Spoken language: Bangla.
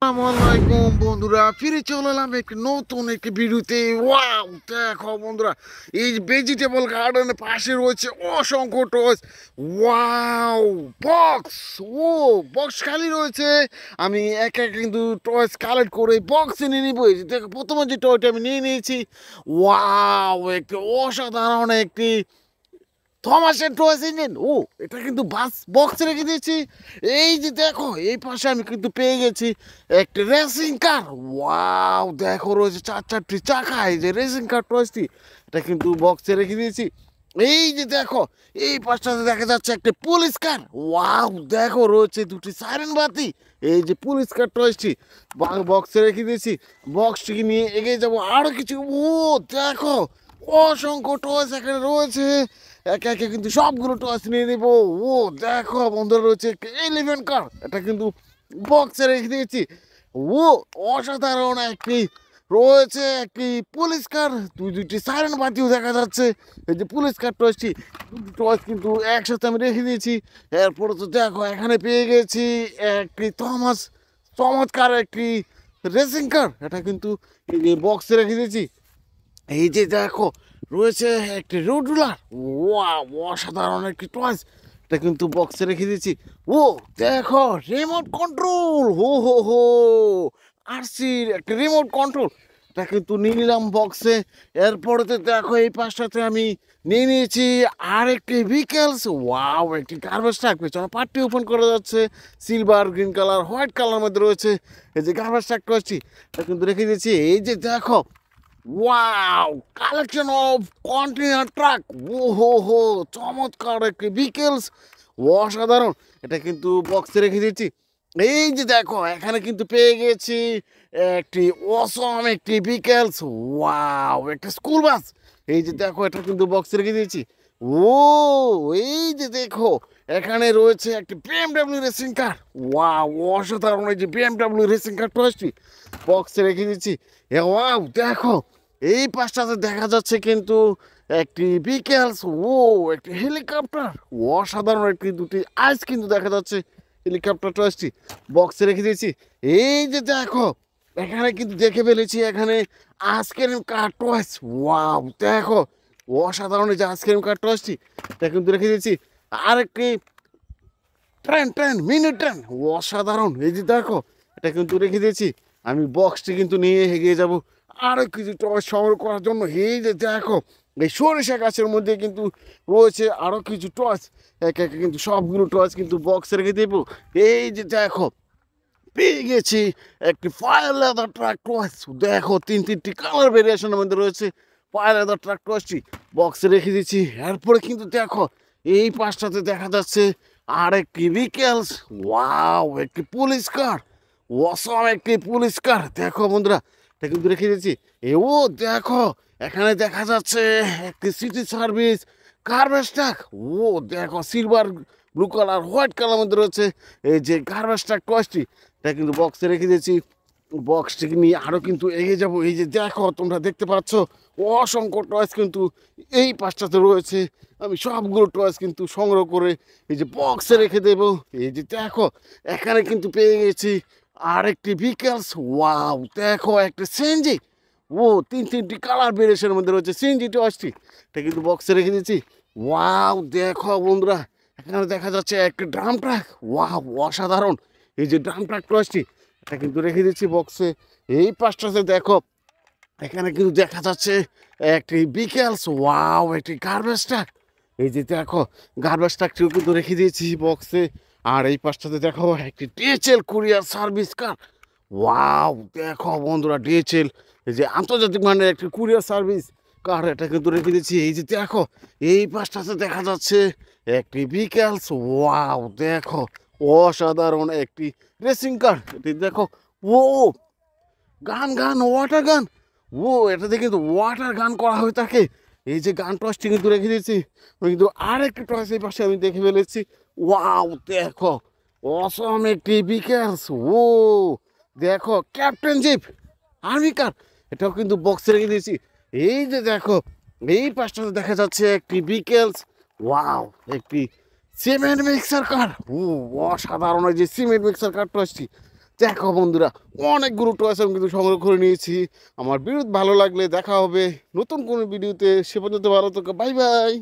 আসসালামাইকুম বন্ধুরা, ফিরে চলে এলাম একটি নতুন একটি ভিডিওতে। ওয়াও, দেখো বন্ধুরা, এই ভেজিটেবল গার্ডেনের পাশে রয়েছে অসংখ্য টয়েস। Wow, box! ও বক্স খালি রয়েছে। আমি এক এক কিন্তু টয়েস কালেক্ট করে বক্সে নিয়ে নিবো। এই যে দেখো, প্রথমে যে টয়টা আমি নিয়ে নিয়েছি। ওয়াও, একটি অসাধারণ একটি থমাসের টয়েস ইঞ্জিন। ও, এটা কিন্তু বাস বক্সে রেখে দিয়েছি। এই যে দেখো, এই পাশে আমি কিন্তু পেয়ে গেছি একটা রেসিং কার। ওয়াও, দেখো রয়েছে চারটি চাকা। এই যে রেসিং কার টয়েসটি, এটা কিন্তু বক্সে রেখে দিয়েছি। এই যে দেখো, এই পাশটাতে দেখা যাচ্ছে একটা পুলিশ কার। ওয়াও, দেখো রয়েছে দুটি সাইরেন বাতি। এই যে পুলিশ কার টয়েসটি বক্সে রেখে দিয়েছি। বক্সটিকে নিয়ে এগিয়ে যাবো আরো কিছু। ও দেখো, অসংখ্য টয়েস এখানে রয়েছে। একে একে কিন্তু সবগুলো টস নিয়ে নেবো। ও দেখো বন্ধুরা, রয়েছে ইলেভেন কার, এটা কিন্তু বক্সে রেখে দিয়েছি। ও অসাধারণ একটি রয়েছে একটি পুলিশ কার, দুইটি সাইরেন বাতিও দেখা যাচ্ছে। এই যে পুলিশ কার টসটি, দুটি টস কিন্তু একসাথে আমি রেখে দিয়েছি। এরপরে তো দেখো, এখানে পেয়ে গেছি একটি চমৎকার একটি রেসিং কার, এটা কিন্তু বক্সে রেখে দিয়েছি। এই যে দেখো, রয়েছে একটি রোড রুলার। ওয়াও, অসাধারণ একটি টয়েস, এটা কিন্তু বক্সে রেখে দিয়েছি। ও দেখো, রিমোট কন্ট্রোল। হো হো হো, আরসির একটি রিমোট কন্ট্রোল, এটা কিন্তু নিয়ে নিলাম বক্সে। এরপরে তো দেখো, এই পাশটাতে আমি নিয়ে নিয়েছি আরেকটি ভিকেলস। ওয়াও, একটি গার্বেজ ট্রাক, পেছনে পার্টটি ওপেন করা যাচ্ছে। Silver, green colour, white colour মধ্যে রয়েছে। এই যে গার্বেজ ট্রাক টয়েসটি, এটা কিন্তু রেখে দিয়েছি। এই যে দেখো, wow, collection of container truck. ও হো হো, চমৎকার একটি ভিকেলস, অসাধারণ, এটা কিন্তু বক্সে রেখে দিয়েছি। এই যে দেখো, এখানে কিন্তু পেয়ে গেছি একটি অসম একটি ভিকেলস। ওয়াও, একটা স্কুল বাস। এই যে দেখো, এটা কিন্তু বক্সে রেখে দিয়েছি। ও, এই যে দেখো, এখানে রয়েছে একটি বিএমডব্লিউ রেসিং কার। ওয়াও, অসাধারণ, এই যে বিএমডব্লিউ রেসিং কার টয়েসটি বক্সে রেখে দিচ্ছি। ওয়াও, দেখো, এই পাশটাতে দেখা যাচ্ছে কিন্তু একটি ভিকেলস। ও, একটি হেলিকপ্টার, অসাধারণ একটি দুটি আইস কিন্তু দেখা যাচ্ছে। হেলিকপ্টার টয়েসটি বক্সে রেখে দিয়েছি। এই যে দেখো, এখানে কিন্তু দেখে ফেলেছি এখানে আইসক্রিম কার টয়েস। ওয়াও, দেখো, অসাধারণ এই যে আইসক্রিম কার টয়েসটি, এটা কিন্তু রেখে দিয়েছি। আরেকটি ট্রেন মিনি ট্রেন, অসাধারণ, এই যে দেখো, এটা কিন্তু রেখে দিয়েছি। আমি বক্সটি কিন্তু নিয়ে এগিয়ে যাব আরও কিছু টয়েস সংগ্রহ করার জন্য। এই যে দেখো, এই সরিষা গাছের মধ্যে কিন্তু রয়েছে আরও কিছু টয়েস। একে একে কিন্তু সবগুলো টয়েস কিন্তু বক্সে রেখে দেবো। এই যে দেখো, পেয়ে গেছি একটি ফায়ার লেদার ট্রাক টয়েস। দেখো, তিনটি কালার ভেরিয়েশনের মধ্যে রয়েছে। ফায়ার লেদার ট্রাক টয়েসটি বক্সে রেখে দিচ্ছি। এরপরে কিন্তু দেখো, এই পাশটাতে দেখা যাচ্ছে আরেকটি ভিকেলস। ওয়াও, একটি পুলিশ কার, অসম একটি পুলিশ কার। দেখো বন্ধুরা, এটা কিন্তু রেখে দিয়েছি। এও দেখো, এখানে দেখা যাচ্ছে একটি সিটি সার্ভিস গার্বেজ ট্রাক। ও দেখো, silver, blue colour, white colour মধ্যে রয়েছে। এই যে গার্বেজ ট্রাক টয়েসটি, এটা কিন্তু বক্সে রেখে দিয়েছি। বক্সটিকে নিয়ে আরও কিন্তু এগিয়ে যাব। এই যে দেখো, তোমরা দেখতে পাচ্ছ অসংখ্য টয়েস কিন্তু এই পাশটাতে রয়েছে। আমি সবগুলো টয়েস কিন্তু সংগ্রহ করে এই যে বক্সে রেখে দেব। এই যে দেখো, এখানে কিন্তু পেয়ে গেছি আরেকটি ভিকেলস। ওয়াও, দেখো, একটা সিএনজি। ও, তিনটি কালার ভেরিয়েশনের মধ্যে রয়েছে সিএনজি টয়েসটি, এটা কিন্তু বক্সে রেখে দিয়েছি। ওয়াও, দেখো বন্ধুরা, এখানে দেখা যাচ্ছে একটি ড্রাম ট্রাক। ওয়াও, অসাধারণ, এই যে ড্রাম ট্রাক টয়েসটি, এটা কিন্তু রেখে দিচ্ছি বক্সে। এই পাশটাতে দেখো, এখানে কিন্তু দেখা যাচ্ছে একটি ভিকেলস। ওয়াও, একটি গার্বেজ ট্রাক। এই যে দেখো, গার্বেজ ট্রাকটিও কিন্তু রেখে দিয়েছি বক্সে। আর এই পাশটাতে দেখো একটি ডিএচএল কুরিয়ার সার্ভিস কার। ওয়াও, দেখো বন্ধুরা, ডিএচএল, এই যে আন্তর্জাতিক মানের একটি কুরিয়ার সার্ভিস কার, এটা কিন্তু রেখে দিচ্ছি। এই যে দেখো, এই পাশটাতে দেখা যাচ্ছে একটি ভিকেলস। ওয়াও, দেখো, অসাধারণ একটি রেসিং কার। এটি দেখো, ও গান ওয়াটার গান। ও, এটাতে কিন্তু ওয়াটার গান করা হয়ে থাকে। এই যে গান টসটি কিন্তু রেখে দিয়েছি। কিন্তু আরেকটি টস এই পাশে আমি দেখে ফেলেছি। ওয়াও, দেখো, অসম একটি ভিকেলস। ও দেখো, ক্যাপ্টেন জিপ আর্মি কার, এটাও কিন্তু বক্সে রেখে দিয়েছি। এই যে দেখো, এই পাশটাতে দেখা যাচ্ছে একটি ভিকেলস। ওয়াও, একটি সিমেন্ট মিক্সার কার। ও অসাধারণ, এই যে সিমেন্ট মিক্সার কার টসটি, দেখো বন্ধুরা, অনেকগুলো টয়েস আমি কিন্তু সংগ্রহ করে নিয়েছি। আমার ভিডিও ভালো লাগলে দেখা হবে নতুন কোনো ভিডিওতে। সে পর্যন্ত ভালো থাকো, বাই বাই।